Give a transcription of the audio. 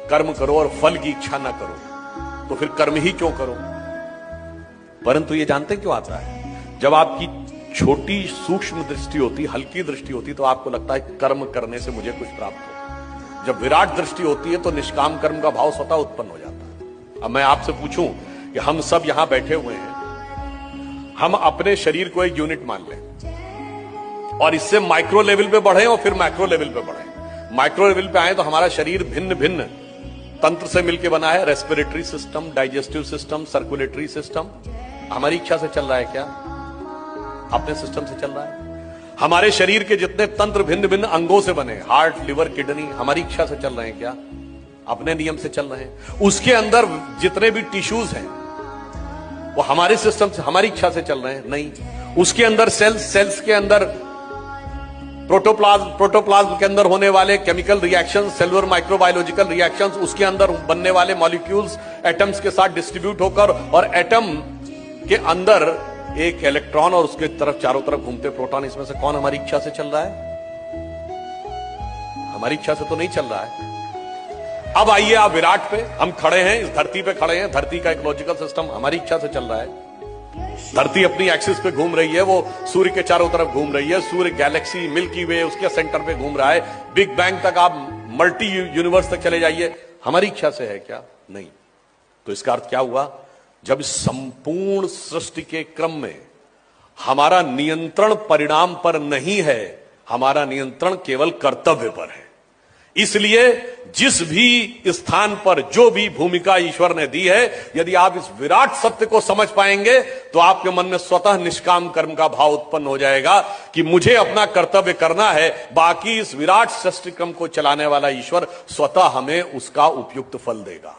कर्म करो और फल की इच्छा ना करो, तो फिर कर्म ही क्यों करो। परंतु ये जानते क्यों आता है? जब आपकी छोटी सूक्ष्म दृष्टि होती, हल्की दृष्टि होती, तो आपको लगता है कर्म करने से मुझे कुछ प्राप्त हो। जब विराट दृष्टि होती है तो निष्काम कर्म का भाव स्वतः उत्पन्न हो जाता है। अब मैं आपसे पूछूं कि हम सब यहां बैठे हुए हैं, हम अपने शरीर को एक यूनिट मान लें और इससे माइक्रो लेवल पे बढ़े और फिर मैक्रो लेवल पे बढ़े। माइक्रो लेवल पे आए तो हमारा शरीर भिन्न भिन्न तंत्र से मिलकर बना है। Respiratory system, digestive system, circulatory system हमारी इच्छा से चल रहा है क्या? अपने सिस्टम से चल रहा है। हमारे शरीर के जितने तंत्र भिन्न भिन्न अंगों से बने, हार्ट, लिवर, किडनी, हमारी इच्छा से चल रहे हैं क्या? अपने नियम से चल रहे हैं। उसके अंदर जितने भी टिश्यूज हैं वो हमारे सिस्टम से, हमारी इच्छा से चल रहे हैं? नहीं। उसके अंदर सेल्स के अंदर प्रोटोप्लाज्म के अंदर होने वाले chemical reactions, cellular microbiological reactions, उसके अंदर बनने वाले मॉलिक्यूल्स एटम्स के साथ डिस्ट्रीब्यूट होकर, और एटम के अंदर एक इलेक्ट्रॉन और उसके तरफ चारों तरफ घूमते प्रोटॉन, इसमें से कौन हमारी इच्छा से चल रहा है? हमारी इच्छा से तो नहीं चल रहा है। अब आइए आप विराट पे, हम खड़े हैं, इस धरती पे खड़े हैं, धरती का इकोलॉजिकल सिस्टम हमारी इच्छा से चल रहा है। धरती अपनी एक्सिस पे घूम रही है, वो सूर्य के चारों तरफ घूम रही है, सूर्य गैलेक्सी मिल्की वे उसके सेंटर पे घूम रहा है, बिग बैंग तक आप मल्टी यूनिवर्स तक चले जाइए, हमारी इच्छा से है क्या? नहीं। तो इसका अर्थ क्या हुआ? जब संपूर्ण सृष्टि के क्रम में हमारा नियंत्रण परिणाम पर नहीं है, हमारा नियंत्रण केवल कर्तव्य पर है। इसलिए जिस भी स्थान पर जो भी भूमिका ईश्वर ने दी है, यदि आप इस विराट सत्य को समझ पाएंगे तो आपके मन में स्वतः निष्काम कर्म का भाव उत्पन्न हो जाएगा कि मुझे अपना कर्तव्य करना है, बाकी इस विराट सृष्टि क्रम को चलाने वाला ईश्वर स्वतः हमें उसका उपयुक्त फल देगा।